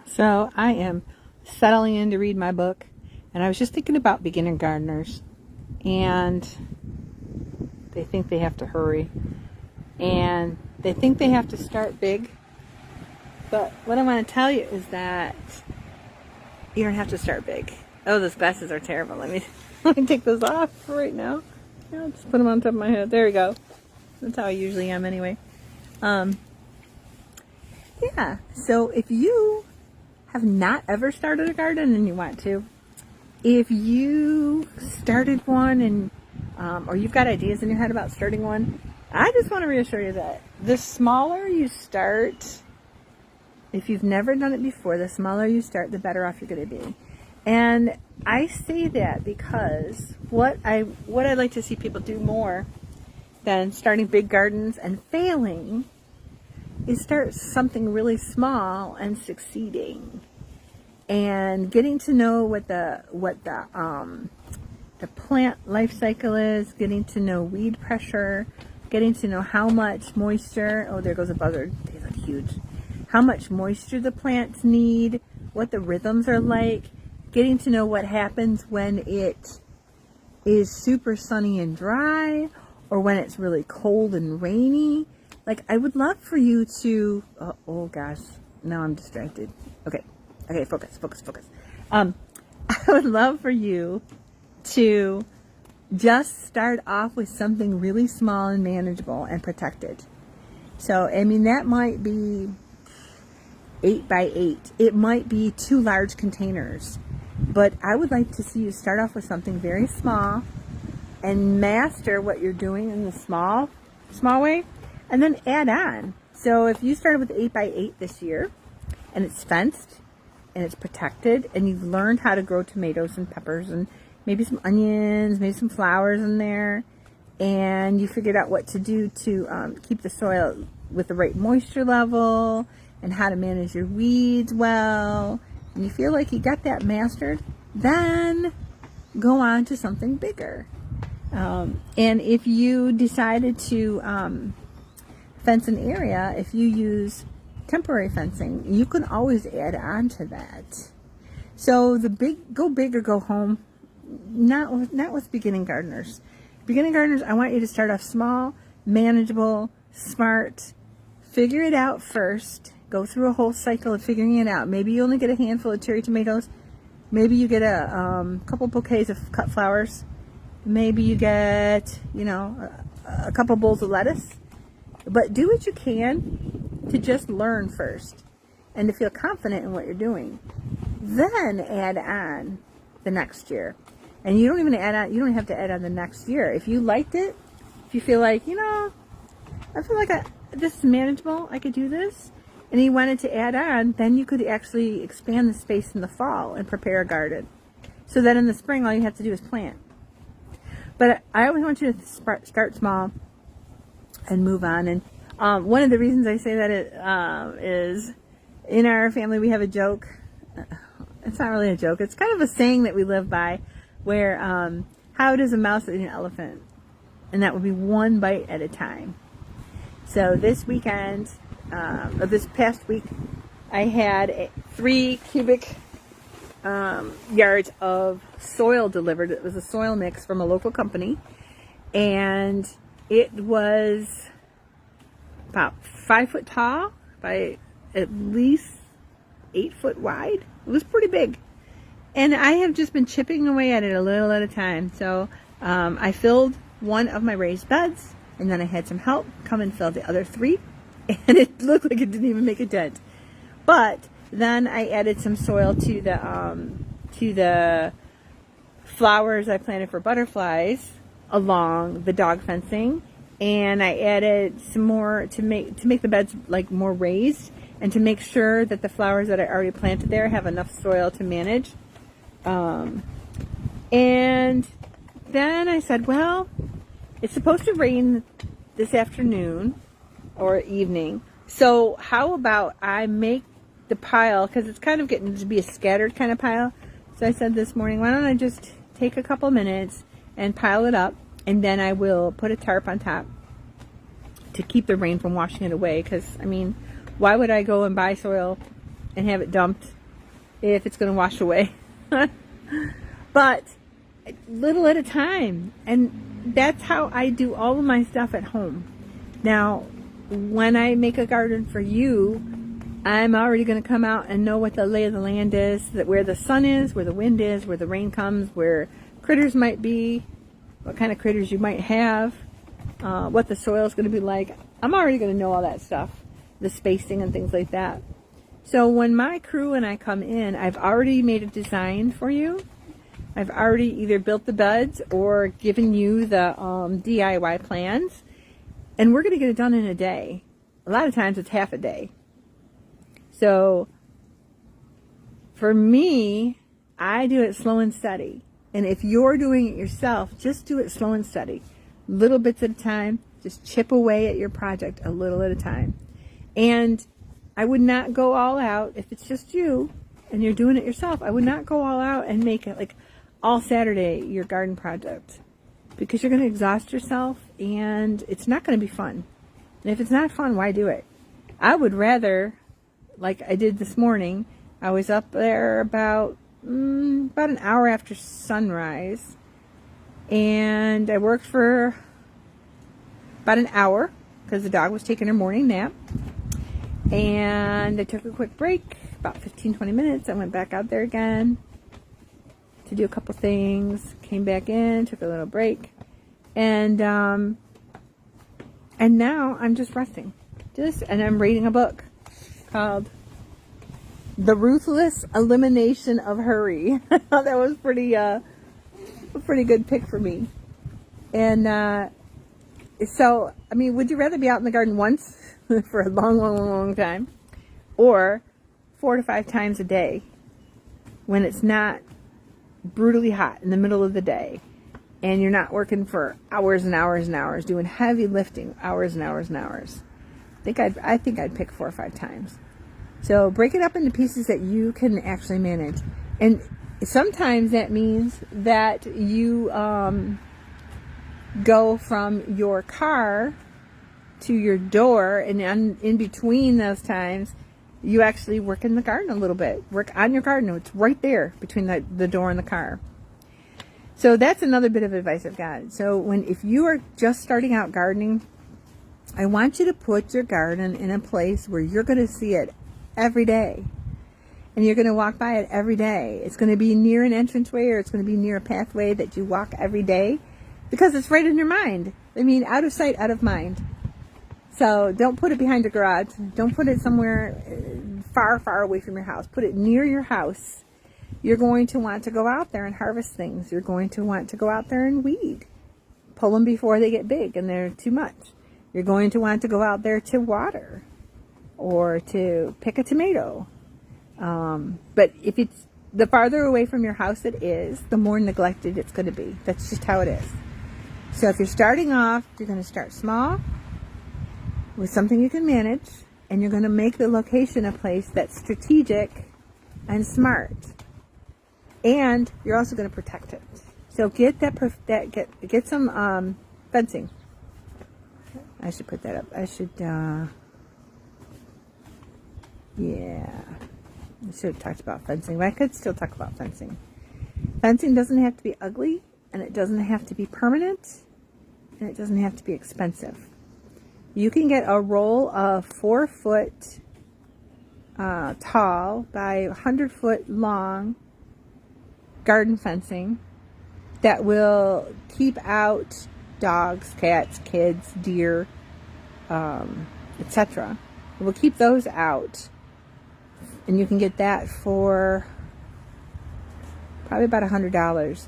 So I am settling in to read my book, and I was just thinking about beginner gardeners, and they think they have to hurry, and they think they have to start big. But what I want to tell you is that you don't have to start big. Oh, those glasses are terrible. Let me take those off for right now. Yeah, I'll just put them on top of my head. There we go. That's how I usually am anyway. Yeah, so if you have not ever started a garden and you want to, if you started one and or you've got ideas in your head about starting one, I just want to reassure you that the smaller you start, if you've never done it before, the smaller you start, the better off you're going to be. And I say that because what I'd like to see people do more than starting big gardens and failing is start something really small and succeeding, and getting to know what the plant life cycle is, getting to know weed pressure, getting to know how much moisture. Oh, there goes a buzzard. They look huge. How much moisture the plants need, what the rhythms are like, getting to know what happens when it is super sunny and dry, or when it's really cold and rainy. Like, I would love for you to, oh gosh, now I'm distracted. Okay, focus. I would love for you to just start off with something really small and manageable and protected. So, I mean, that might be 8 by 8. It might be 2 large containers. But I would like to see you start off with something very small and master what you're doing in the small way, and then add on. So if you started with 8 by 8 this year, and it's fenced, and it's protected, and you've learned how to grow tomatoes and peppers, and maybe some onions, maybe some flowers in there, and you figured out what to do to keep the soil with the right moisture level, and how to manage your weeds well, and you feel like you got that mastered, then go on to something bigger. And if you decided to fence an area, if you use temporary fencing, you can always add on to that. So go big or go home. Not with beginning gardeners. Beginning gardeners, I want you to start off small, manageable, smart. Figure it out first. Go through a whole cycle of figuring it out. Maybe you only get a handful of cherry tomatoes. Maybe you get a couple bouquets of cut flowers. Maybe you get, a couple bowls of lettuce. But do what you can to just learn first and to feel confident in what you're doing. Then add on the next year. And you don't even have to add on the next year. If you liked it, if you feel like, I feel like this is manageable, I could do this, and you wanted to add on, then you could actually expand the space in the fall and prepare a garden. So that in the spring, all you have to do is plant. But I always want you to start small and move on. And one of the reasons I say that is in our family we have a joke. It's not really a joke. It's kind of a saying that we live by, where how does a mouse eat an elephant? And that would be one bite at a time. So this weekend, or this past week, I had 3 cubic yards of soil delivered. It was a soil mix from a local company, and it was about 5 foot tall by at least 8 foot wide. It was pretty big, and I have just been chipping away at it a little at a time. So I filled one of my raised beds, and then I had some help come and fill the other 3, and it looked like it didn't even make a dent. But then I added some soil to the flowers I planted for butterflies along the dog fencing, and I added some more to make the beds like more raised, and to make sure that the flowers that I already planted there have enough soil to manage. And then I said, well, it's supposed to rain this afternoon or evening, so how about I make the pile, because it's kind of getting to be a scattered kind of pile. So I said this morning, why don't I just take a couple minutes and pile it up, and then I will put a tarp on top to keep the rain from washing it away. Because, I mean, why would I go and buy soil and have it dumped if it's going to wash away. But little at a time. And that's how I do all of my stuff at home. Now, when I make a garden for you, I'm already going to come out and know what the lay of the land is, that where the sun is, where the wind is, where the rain comes, where critters might be, what kind of critters you might have, what the soil is going to be like. I'm already going to know all that stuff, the spacing and things like that. So when my crew and I come in, I've already made a design for you. I've already either built the beds or given you the DIY plans. And we're going to get it done in a day. A lot of times it's half a day. So for me, I do it slow and steady. And if you're doing it yourself, just do it slow and steady. Little bits at a time. Just chip away at your project a little at a time. And I would not go all out if it's just you and you're doing it yourself. I would not go all out and make it like all Saturday your garden project, because you're going to exhaust yourself and it's not going to be fun. And if it's not fun, why do it? I would rather, like I did this morning, I was up there about an hour after sunrise, and I worked for about an hour because the dog was taking her morning nap, and I took a quick break, about 15-20 minutes. I went back out there again to do a couple things, came back in, took a little break, and now I'm just resting, and I'm reading a book called The Ruthless Elimination of Hurry. I thought that was a pretty good pick for me. And so, I mean, would you rather be out in the garden once for a long time, or 4 to 5 times a day when it's not brutally hot in the middle of the day and you're not working for hours and hours and hours doing heavy lifting, hours and hours and hours? I think I'd pick 4 or 5 times. So break it up into pieces that you can actually manage. And sometimes that means that you go from your car to your door, and in between those times, you actually work in the garden a little bit. Work on your garden. It's right there between the door and the car. So that's another bit of advice I've got. So if you are just starting out gardening, I want you to put your garden in a place where you're going to see it every day. And you're going to walk by it every day. It's going to be near an entranceway, or it's going to be near a pathway that you walk every day, because it's right in your mind. I mean, out of sight, out of mind. So don't put it behind your garage. Don't put it somewhere far away from your house. Put it near your house. You're going to want to go out there and harvest things. You're going to want to go out there and weed. Pull them before they get big and they're too much. You're going to want to go out there to water or to pick a tomato. But if it's the farther away from your house it is, the more neglected it's going to be. That's just how it is. So if you're starting off, you're going to start small with something you can manage, and you're going to make the location a place that's strategic and smart. And you're also going to protect it. So get some fencing. I should put that up. I should have talked about fencing, but I could still talk about fencing. Fencing doesn't have to be ugly, and it doesn't have to be permanent, and it doesn't have to be expensive. You can get a roll of 4 foot tall by 100 foot long garden fencing that will keep out dogs, cats, kids, deer, etc. It will keep those out. And you can get that for probably about $100.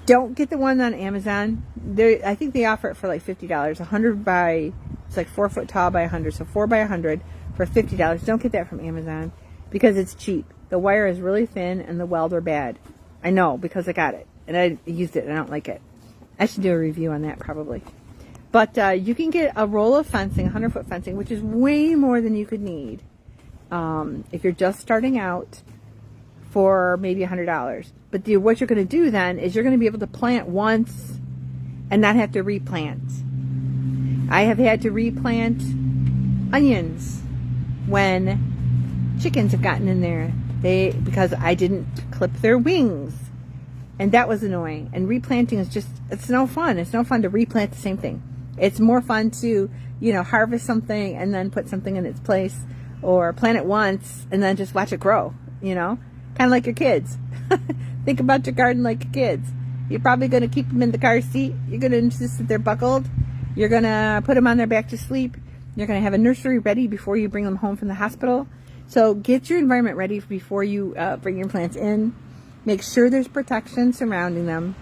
Don't get the one on Amazon. I think they offer it for like $50. It's like 4 foot tall by 100. So 4 by 100 for $50. Don't get that from Amazon because it's cheap. The wire is really thin and the welds bad. I know because I got it and I used it and I don't like it. I should do a review on that probably. But you can get a roll of fencing, 100 foot fencing, which is way more than you could need if you're just starting out, for maybe $100. But what you're going to do then is you're going to be able to plant once and not have to replant. I have had to replant onions when chickens have gotten in there because I didn't clip their wings. And that was annoying. And replanting is just, it's no fun. It's no fun to replant the same thing. It's more fun to, harvest something and then put something in its place, or plant it once and then just watch it grow, kind of like your kids. Think about your garden like your kids. You're probably going to keep them in the car seat. You're going to insist that they're buckled. You're going to put them on their back to sleep. You're going to have a nursery ready before you bring them home from the hospital. So get your environment ready before you bring your plants in. Make sure there's protection surrounding them.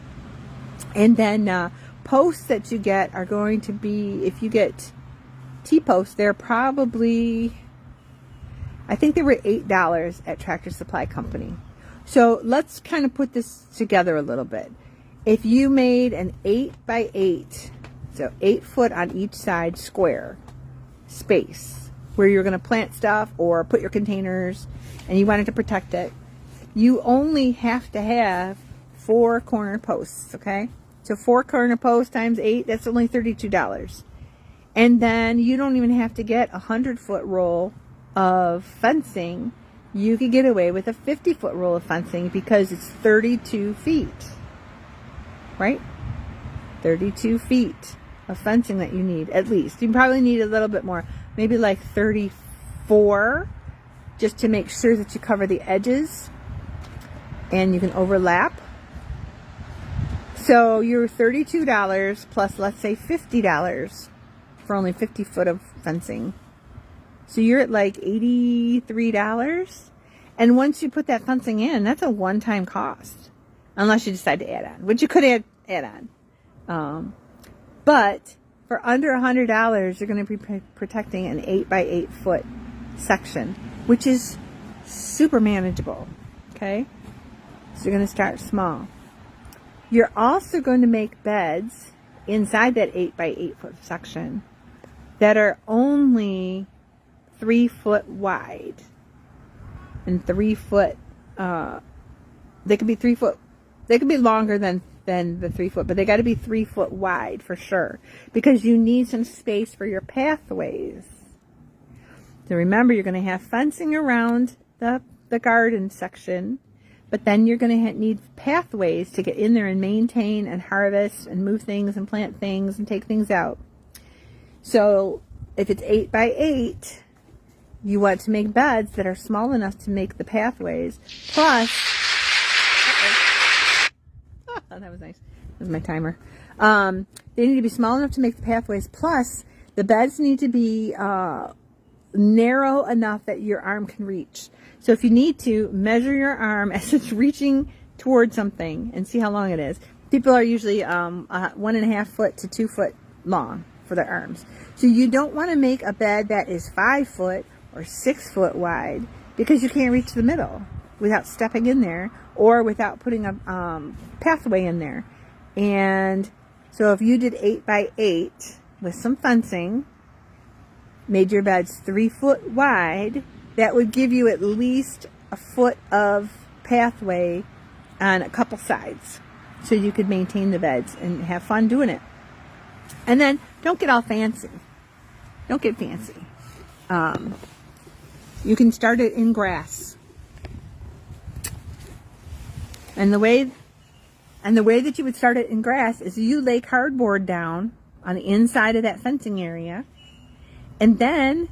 And then posts that you get are going to be, if you get T-posts, they're probably, I think they were $8 at Tractor Supply Company. So let's kind of put this together a little bit. If you made an 8x8, so 8 foot on each side square space where you're going to plant stuff or put your containers, and you wanted to protect it, you only have to have 4 corner posts, okay? So 4 corner posts times 8, that's only $32. And then you don't even have to get a 100-foot roll of fencing. You could get away with a 50-foot roll of fencing because it's 32 feet, right? 32 feet of fencing that you need, at least. You probably need a little bit more, maybe like 34, just to make sure that you cover the edges and you can overlap. So you're $32 plus, let's say, $50 for only 50 foot of fencing. So you're at like $83. And once you put that fencing in, that's a one-time cost, unless you decide to add on, which you could add on. But for under $100, you're going to be protecting an 8x8 foot section, which is super manageable. Okay, so you're going to start small. You're also going to make beds inside that 8x8 foot section that are only 3 foot wide and 3 foot. They could be 3 foot. They could be longer than the 3 foot, but they got to be 3 foot wide for sure, because you need some space for your pathways. So remember, you're going to have fencing around the garden section, but then you're going to need pathways to get in there and maintain and harvest and move things and plant things and take things out. So if it's 8x8, you want to make beds that are small enough to make the pathways. Plus, oh, that was nice. That was my timer. They need to be small enough to make the pathways. Plus, the beds need to be narrow enough that your arm can reach. So if you need to, measure your arm as it's reaching towards something and see how long it is. People are usually 1.5 foot to 2 foot long for their arms. So you don't want to make a bed that is 5 foot or 6 foot wide, because you can't reach the middle without stepping in there or without putting a pathway in there. And so if you did 8x8 with some fencing, made your beds 3 foot wide, that would give you at least a foot of pathway on a couple sides, so you could maintain the beds and have fun doing it. And then don't get all fancy. Don't get fancy. You can start it in grass. And the way that you would start it in grass is you lay cardboard down on the inside of that fencing area, and then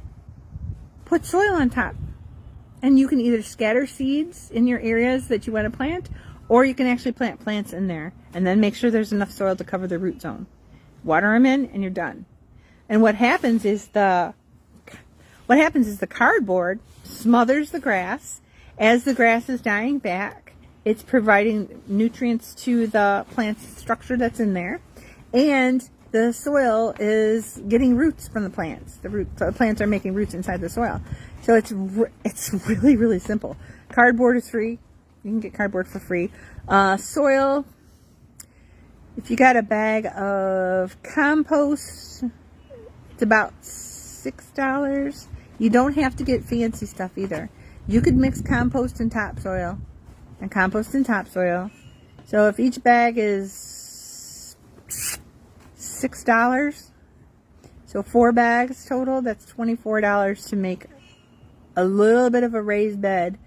put soil on top. And you can either scatter seeds in your areas that you want to plant, or you can actually plant plants in there, and then make sure there's enough soil to cover the root zone. Water them in, and you're done. And what happens is the cardboard smothers the grass. As the grass is dying back, it's providing nutrients to the plant structure that's in there, and the soil is getting roots from the plants. The plants are making roots inside the soil. So it's really, really simple. Cardboard is free. You can get cardboard for free. Soil, if you got a bag of compost, it's about $6. You don't have to get fancy stuff either. You could mix compost and topsoil, and compost and topsoil. So if each bag is $6, so 4 bags total, that's $24 to make a little bit of a raised bed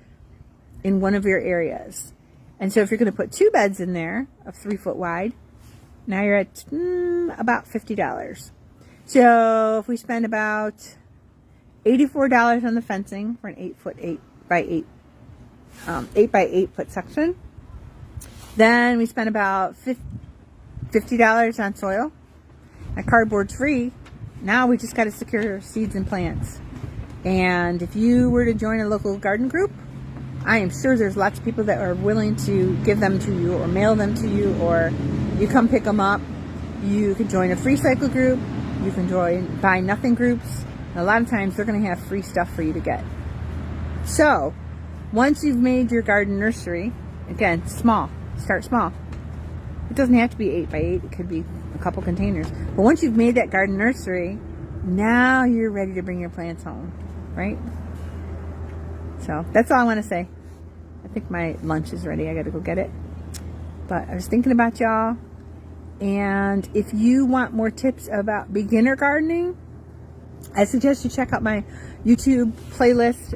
in one of your areas. And so if you're going to put 2 beds in there of 3 foot wide, now you're at about $50. So if we spend about $84 on the fencing for an 8 by 8 foot section, then we spend about $50 on soil. And cardboard's free. Now we just got to secure seeds and plants. And if you were to join a local garden group, I am sure there's lots of people that are willing to give them to you or mail them to you, or you come pick them up. You can join a free cycle group. You can join buy nothing groups. And a lot of times they're going to have free stuff for you to get. So once you've made your garden nursery, again, small, start small. It doesn't have to be 8 by 8. It could be a couple containers. But once you've made that garden nursery, now you're ready to bring your plants home, right? So that's all I want to say. I think my lunch is ready. I got to go get it. But I was thinking about y'all. And if you want more tips about beginner gardening, I suggest you check out my YouTube playlist,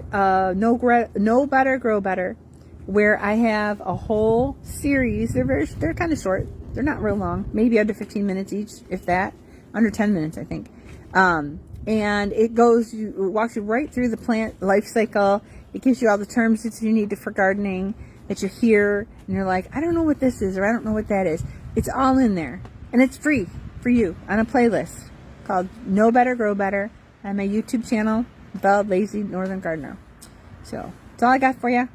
Know Better, Grow Better, where I have a whole series. They're kind of short. They're not real long. Maybe under 15 minutes each, if that. Under 10 minutes, I think. And it walks you right through the plant life cycle. It gives you all the terms that you need for gardening, that you hear, and you're like, I don't know what this is, or I don't know what that is. It's all in there. And it's free for you on a playlist called Know Better, Grow Better on my YouTube channel, The Lazy Northern Gardener. So that's all I got for you.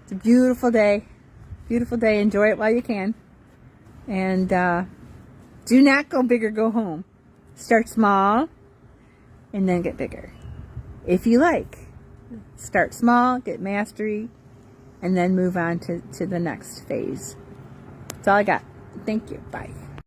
It's a beautiful day. Beautiful day. Enjoy it while you can. And do not go big or go home. Start small and then get bigger. If you like. Start small, get mastery, and then move on to the next phase. That's all I got. Thank you. Bye.